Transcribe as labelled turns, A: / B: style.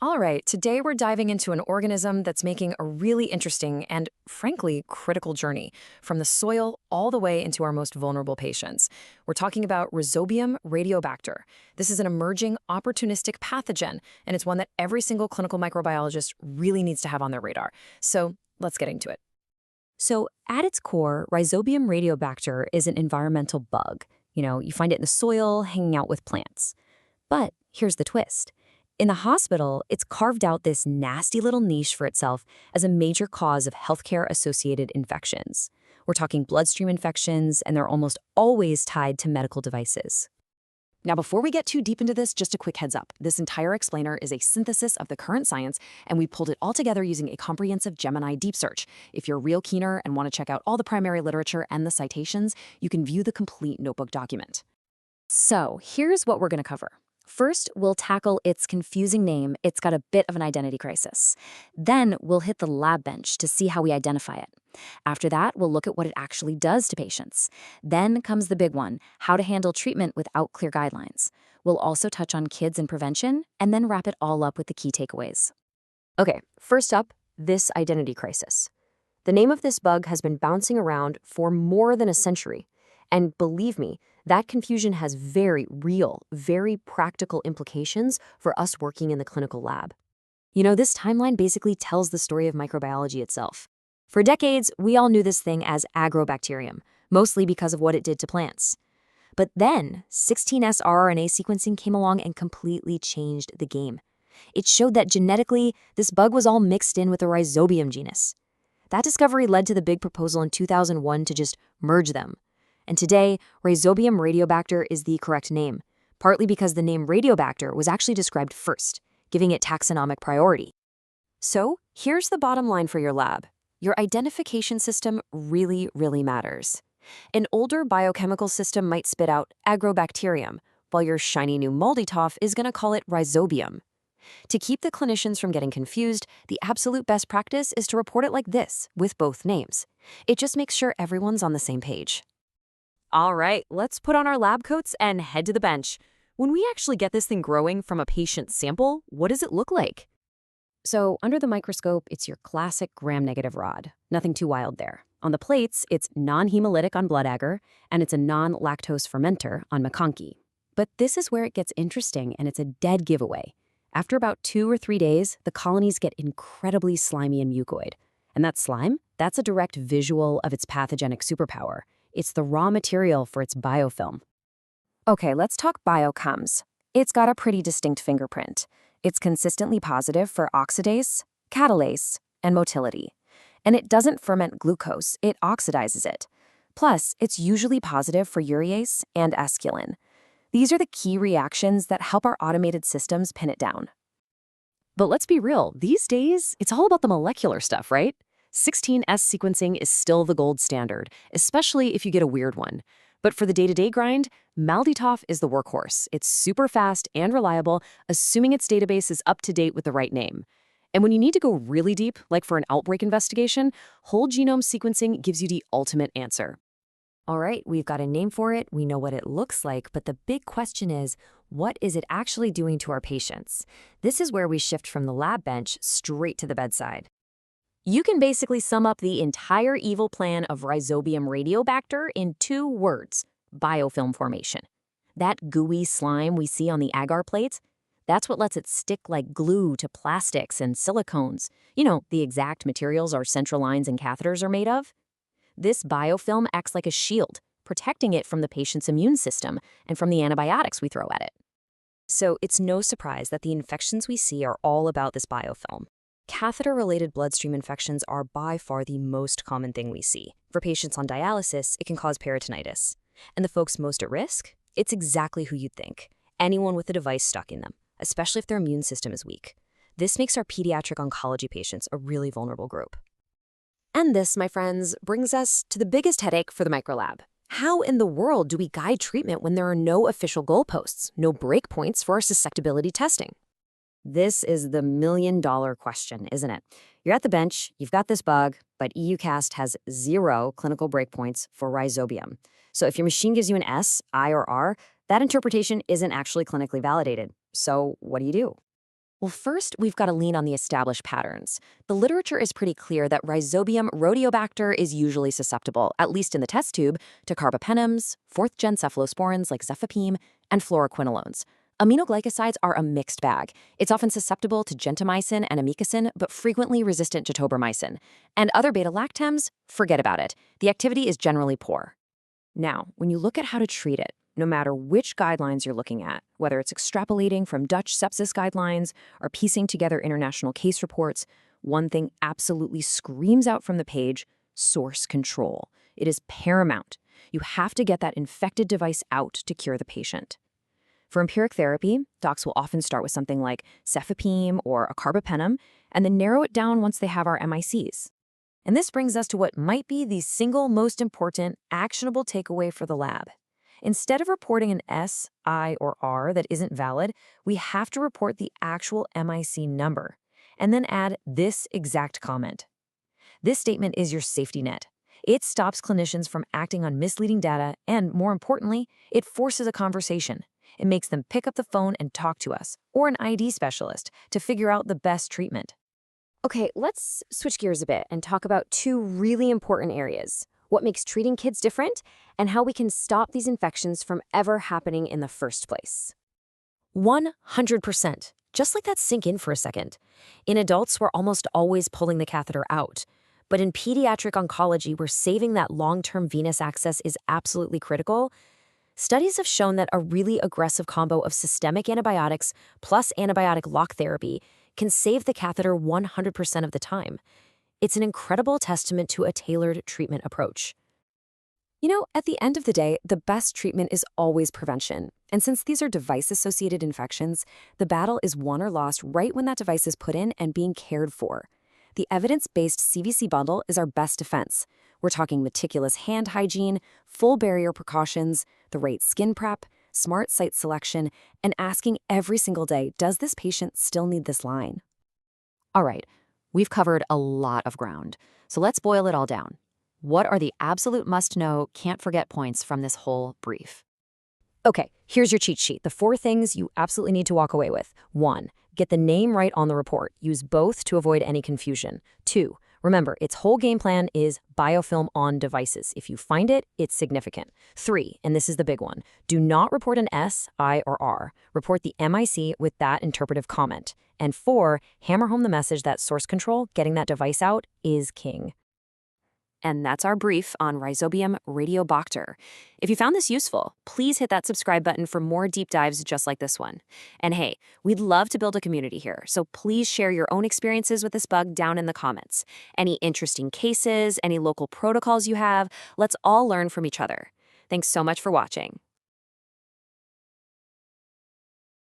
A: All right, today we're diving into an organism that's making a really interesting and, frankly, critical journey from the soil all the way into our most vulnerable patients. We're talking about Rhizobium radiobacter. This is an emerging opportunistic pathogen, and it's one that every single clinical microbiologist really needs to have on their radar. So let's get into it.
B: So, at its core, Rhizobium radiobacter is an environmental bug. You find it in the soil, hanging out with plants. But here's the twist. In the hospital, it's carved out this nasty little niche for itself as a major cause of healthcare-associated infections. We're talking bloodstream infections, and they're almost always tied to medical devices.
A: Now, before we get too deep into this, just a quick heads up. This entire explainer is a synthesis of the current science, and we pulled it all together using a comprehensive Gemini deep search. If you're real keener and want to check out all the primary literature and the citations, you can view the complete notebook document.
B: So, here's what we're going to cover. First, we'll tackle its confusing name. It's got a bit of an identity crisis. Then, we'll hit the lab bench to see how we identify it. After that, we'll look at what it actually does to patients. Then comes the big one, how to handle treatment without clear guidelines. We'll also touch on kids and prevention, and then wrap it all up with the key takeaways.
C: Okay, first up, this identity crisis. The name of this bug has been bouncing around for more than a century. And believe me, that confusion has very real, very practical implications for us working in the clinical lab. This timeline basically tells the story of microbiology itself. For decades, we all knew this thing as Agrobacterium, mostly because of what it did to plants. But then, 16S rRNA sequencing came along and completely changed the game. It showed that genetically, this bug was all mixed in with the Rhizobium genus. That discovery led to the big proposal in 2001 to just merge them. And today, Rhizobium radiobacter is the correct name, partly because the name radiobacter was actually described first, giving it taxonomic priority. So, here's the bottom line for your lab. Your identification system really, really matters. An older biochemical system might spit out Agrobacterium, while your shiny new moldy toff is going to call it Rhizobium. To keep the clinicians from getting confused, the absolute best practice is to report it like this, with both names. It just makes sure everyone's on the same page.
A: All right, let's put on our lab coats and head to the bench. When we actually get this thing growing from a patient sample, what does it look like?
B: So, under the microscope, it's your classic gram-negative rod. Nothing too wild there. On the plates, it's non-hemolytic on blood agar, and it's a non-lactose fermenter on McConkey. But this is where it gets interesting, and it's a dead giveaway. After about 2 or 3 days, the colonies get incredibly slimy and mucoid. And that slime, that's a direct visual of its pathogenic superpower. It's the raw material for its biofilm.
C: Okay, let's talk biochems. It's got a pretty distinct fingerprint. It's consistently positive for oxidase, catalase, and motility. And it doesn't ferment glucose, it oxidizes it. Plus, it's usually positive for urease and esculin. These are the key reactions that help our automated systems pin it down.
A: But let's be real, these days, it's all about the molecular stuff, right? 16S sequencing is still the gold standard, especially if you get a weird one. But for the day-to-day grind, MALDI-TOF is the workhorse. It's super fast and reliable, assuming its database is up to date with the right name. And when you need to go really deep, like for an outbreak investigation, whole genome sequencing gives you the ultimate answer.
C: All right, we've got a name for it, we know what it looks like, but the big question is, what is it actually doing to our patients? This is where we shift from the lab bench straight to the bedside.
B: You can basically sum up the entire evil plan of Rhizobium radiobacter in 2 words: biofilm formation. That gooey slime we see on the agar plates, that's what lets it stick like glue to plastics and silicones. The exact materials our central lines and catheters are made of. This biofilm acts like a shield, protecting it from the patient's immune system and from the antibiotics we throw at it.
C: So it's no surprise that the infections we see are all about this biofilm. Catheter-related bloodstream infections are by far the most common thing we see. For patients on dialysis, it can cause peritonitis. And the folks most at risk? It's exactly who you'd think. Anyone with a device stuck in them, especially if their immune system is weak. This makes our pediatric oncology patients a really vulnerable group. And this, my friends, brings us to the biggest headache for the microlab. How in the world do we guide treatment when there are no official goalposts, no breakpoints for our susceptibility testing? This is the million-dollar question, isn't it? You're at the bench, you've got this bug, but EUCAST has 0 clinical breakpoints for Rhizobium. So if your machine gives you an S, I, or R, that interpretation isn't actually clinically validated. So what do you do?
A: Well, first, we've got to lean on the established patterns. The literature is pretty clear that Rhizobium radiobacter is usually susceptible, at least in the test tube, to carbapenems, fourth-gen cephalosporins like zefepime, and fluoroquinolones. Aminoglycosides are a mixed bag. It's often susceptible to gentamicin and amikacin, but frequently resistant to tobramycin. And other beta-lactams, forget about it. The activity is generally poor.
B: Now, when you look at how to treat it, no matter which guidelines you're looking at, whether it's extrapolating from Dutch sepsis guidelines or piecing together international case reports, one thing absolutely screams out from the page: source control. It is paramount. You have to get that infected device out to cure the patient. For empiric therapy, docs will often start with something like cefepime or a carbapenem, and then narrow it down once they have our MICs. And this brings us to what might be the single most important, actionable takeaway for the lab. Instead of reporting an S, I, or R that isn't valid, we have to report the actual MIC number, and then add this exact comment. This statement is your safety net. It stops clinicians from acting on misleading data, and more importantly, it forces a conversation. It makes them pick up the phone and talk to us, or an ID specialist, to figure out the best treatment.
C: Okay, let's switch gears a bit and talk about two really important areas: what makes treating kids different, and how we can stop these infections from ever happening in the first place. 100%. Just let that sink in for a second. In adults, we're almost always pulling the catheter out. But in pediatric oncology, where saving that long-term venous access is absolutely critical, studies have shown that a really aggressive combo of systemic antibiotics plus antibiotic lock therapy can save the catheter 100% of the time. It's an incredible testament to a tailored treatment approach. You know, at the end of the day, the best treatment is always prevention. And since these are device-associated infections, the battle is won or lost right when that device is put in and being cared for. The evidence-based CVC bundle is our best defense. We're talking meticulous hand hygiene, full barrier precautions, the right skin prep, smart site selection, and asking every single day, does this patient still need this line?
A: All right, we've covered a lot of ground. So let's boil it all down. What are the absolute must-know, can't-forget points from this whole brief?
B: Okay, here's your cheat sheet. The 4 things you absolutely need to walk away with. 1, get the name right on the report. Use both to avoid any confusion. 2, remember, its whole game plan is biofilm on devices. If you find it, it's significant. 3, and this is the big one, do not report an S, I, or R. Report the MIC with that interpretive comment. And 4, hammer home the message that source control, getting that device out, is king.
A: And that's our brief on Rhizobium radiobacter. If you found this useful, please hit that subscribe button for more deep dives just like this one. And hey, we'd love to build a community here, so please share your own experiences with this bug down in the comments. Any interesting cases, any local protocols you have, let's all learn from each other. Thanks so much for watching.